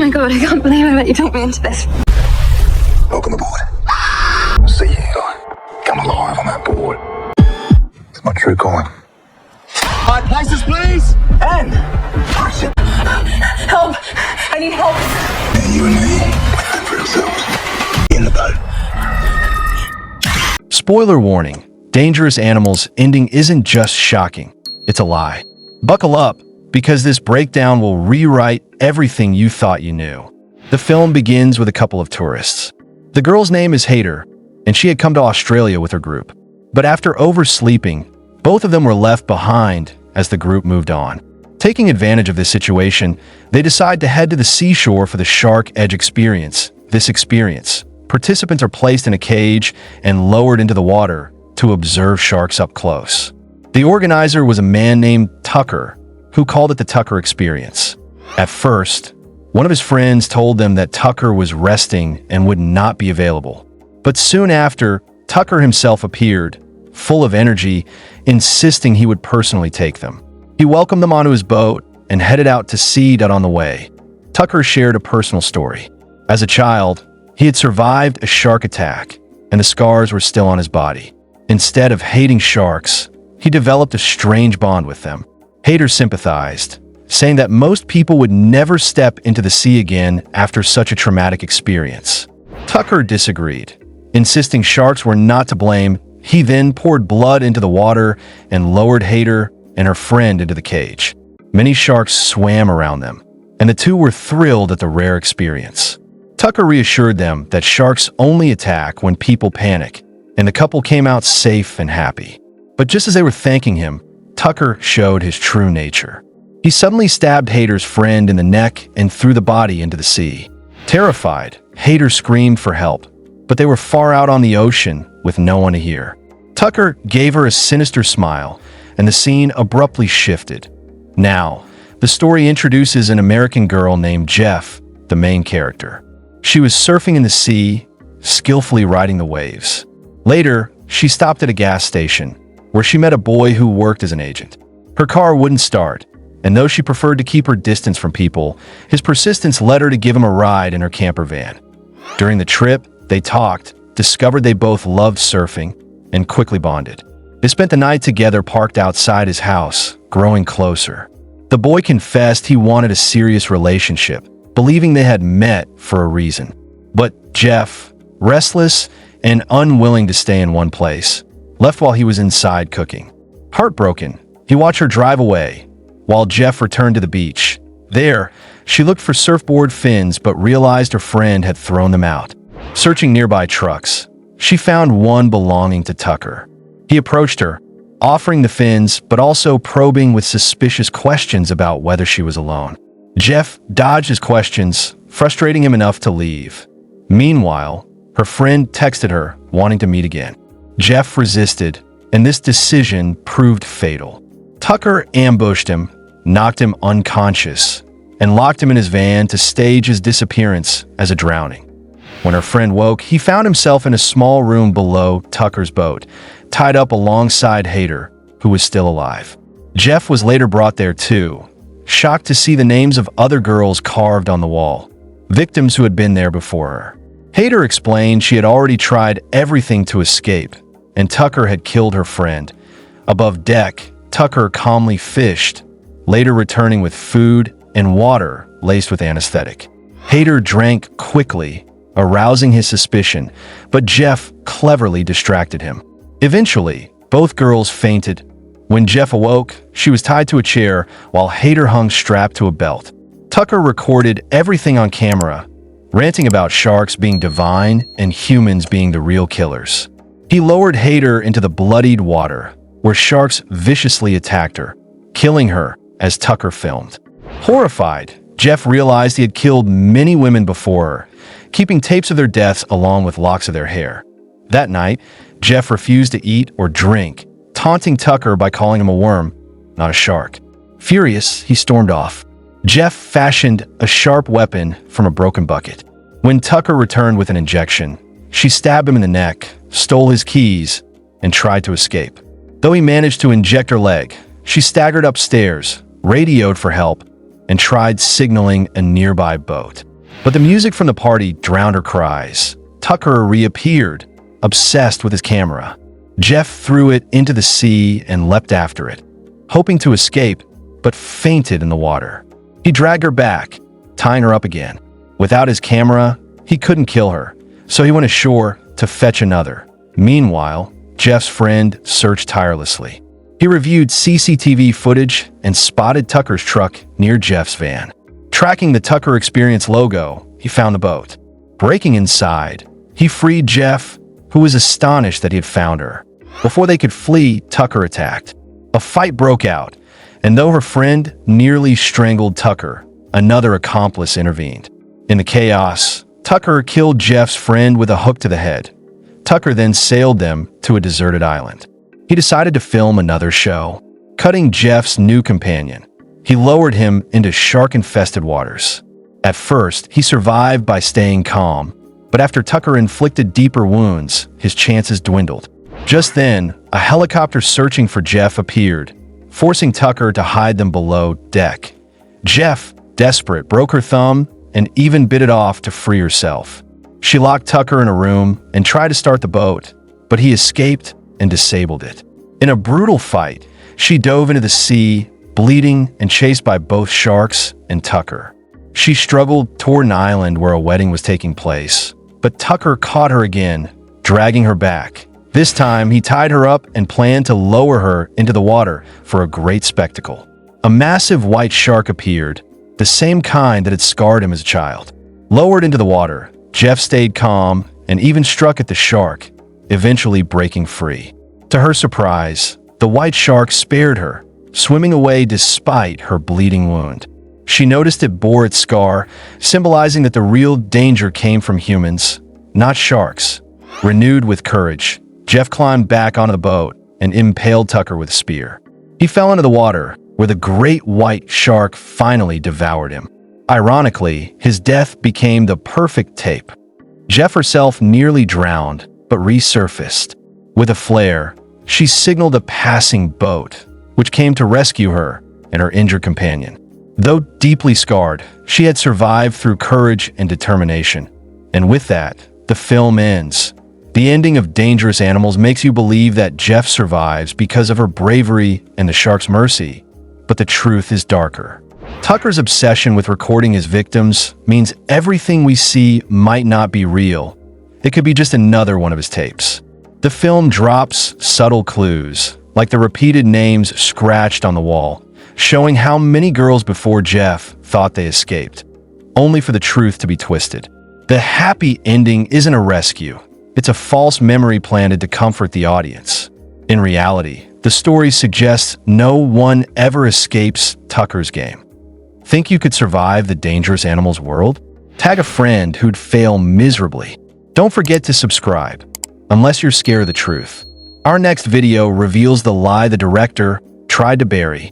my god, I can't believe I let you talk me into this. Welcome aboard. See you. Come alive on that board. It's my true calling. All right, places, please. And Action. Help! I need help. And you and me, we're in for ourselves. In the boat. Spoiler warning, Dangerous Animals ending isn't just shocking, it's a lie. Buckle up, because this breakdown will rewrite everything you thought you knew. The film begins with a couple of tourists. The girl's name is Hader, and she had come to Australia with her group. But after oversleeping, both of them were left behind as the group moved on. Taking advantage of this situation, they decide to head to the seashore for the Shark Edge experience. This experience, participants are placed in a cage and lowered into the water to observe sharks up close. The organizer was a man named Tucker, who called it the Tucker Experience. At first, one of his friends told them that Tucker was resting and would not be available. But soon after, Tucker himself appeared, full of energy, insisting he would personally take them. He welcomed them onto his boat and headed out to sea. On the way, Tucker shared a personal story. As a child, he had survived a shark attack, and the scars were still on his body. Instead of hating sharks, he developed a strange bond with them. Hader sympathized, saying that most people would never step into the sea again after such a traumatic experience. Tucker disagreed, insisting sharks were not to blame. He then poured blood into the water and lowered Hader and her friend into the cage. Many sharks swam around them, and the two were thrilled at the rare experience. Tucker reassured them that sharks only attack when people panic, and the couple came out safe and happy. But just as they were thanking him, Tucker showed his true nature. He suddenly stabbed Hader's friend in the neck and threw the body into the sea. Terrified, Hader screamed for help, but they were far out on the ocean with no one to hear. Tucker gave her a sinister smile, and the scene abruptly shifted. Now, the story introduces an American girl named Jess, the main character. She was surfing in the sea, skillfully riding the waves. Later, she stopped at a gas station, where she met a boy who worked as an agent. Her car wouldn't start, and though she preferred to keep her distance from people, his persistence led her to give him a ride in her camper van. During the trip, they talked, discovered they both loved surfing, and quickly bonded. They spent the night together parked outside his house, growing closer. The boy confessed he wanted a serious relationship, believing they had met for a reason. But Jeff, restless and unwilling to stay in one place, left while he was inside cooking. Heartbroken, he watched her drive away, while Jeff returned to the beach. There, she looked for surfboard fins but realized her friend had thrown them out. Searching nearby trucks, she found one belonging to Tucker. He approached her, offering the fins but also probing with suspicious questions about whether she was alone. Jeff dodged his questions, frustrating him enough to leave. Meanwhile, her friend texted her, wanting to meet again. Jeff resisted, and this decision proved fatal. Tucker ambushed him, knocked him unconscious, and locked him in his van to stage his disappearance as a drowning. When her friend woke, he found himself in a small room below Tucker's boat, tied up alongside Hader, who was still alive. Jeff was later brought there too, shocked to see the names of other girls carved on the wall, victims who had been there before her. Hader explained she had already tried everything to escape, and Tucker had killed her friend. Above deck, Tucker calmly fished, later returning with food and water laced with anesthetic. Hader drank quickly, arousing his suspicion, but Jeff cleverly distracted him. Eventually, both girls fainted. When Jeff awoke, she was tied to a chair while Hader hung strapped to a belt. Tucker recorded everything on camera, ranting about sharks being divine and humans being the real killers. He lowered Hader into the bloodied water, where sharks viciously attacked her, killing her as Tucker filmed. Horrified, Jeff realized he had killed many women before her, keeping tapes of their deaths along with locks of their hair. That night, Jeff refused to eat or drink, taunting Tucker by calling him a worm, not a shark. Furious, he stormed off. Jeff fashioned a sharp weapon from a broken bucket. When Tucker returned with an injection, she stabbed him in the neck, stole his keys, and tried to escape. Though he managed to inject her leg, she staggered upstairs, radioed for help, and tried signaling a nearby boat. But the music from the party drowned her cries. Tucker reappeared, obsessed with his camera. Jeff threw it into the sea and leapt after it, hoping to escape, but fainted in the water. He dragged her back, tying her up again. Without his camera, he couldn't kill her, so he went ashore to fetch another. Meanwhile, Jeff's friend searched tirelessly. He reviewed CCTV footage and spotted Tucker's truck near Jeff's van. Tracking the Tucker Experience logo, he found the boat. Breaking inside, he freed Jeff, who was astonished that he had found her. Before they could flee, Tucker attacked. A fight broke out, and though her friend nearly strangled Tucker, another accomplice intervened. In the chaos, Tucker killed Jeff's friend with a hook to the head. Tucker then sailed them to a deserted island. He decided to film another show, cutting Jeff's new companion. He lowered him into shark-infested waters. At first, he survived by staying calm, but after Tucker inflicted deeper wounds, his chances dwindled. Just then, a helicopter searching for Jeff appeared, forcing Tucker to hide them below deck. Jeff, desperate, broke her thumb and even bit it off to free herself. She locked Tucker in a room and tried to start the boat, but he escaped and disabled it. In a brutal fight, she dove into the sea, bleeding and chased by both sharks and Tucker. She struggled toward an island where a wedding was taking place, but Tucker caught her again, dragging her back. This time, he tied her up and planned to lower her into the water for a great spectacle. A massive white shark appeared, the same kind that had scarred him as a child. Lowered into the water, Jeff stayed calm and even struck at the shark, eventually breaking free. To her surprise, the white shark spared her, swimming away despite her bleeding wound. She noticed it bore its scar, symbolizing that the real danger came from humans, not sharks. Renewed with courage, Jeff climbed back onto the boat and impaled Tucker with a spear. He fell into the water, where the great white shark finally devoured him. Ironically, his death became the perfect tape. Jeff herself nearly drowned, but resurfaced. With a flare, she signaled a passing boat, which came to rescue her and her injured companion. Though deeply scarred, she had survived through courage and determination. And with that, the film ends. The ending of Dangerous Animals makes you believe that Jeff survives because of her bravery and the shark's mercy, but the truth is darker. Tucker's obsession with recording his victims means everything we see might not be real. It could be just another one of his tapes. The film drops subtle clues, like the repeated names scratched on the wall, showing how many girls before Jeff thought they escaped, only for the truth to be twisted. The happy ending isn't a rescue. It's a false memory planted to comfort the audience. In reality, the story suggests no one ever escapes Tucker's game. Think you could survive the Dangerous Animals world? Tag a friend who'd fail miserably. Don't forget to subscribe, unless you're scared of the truth. Our next video reveals the lie the director tried to bury.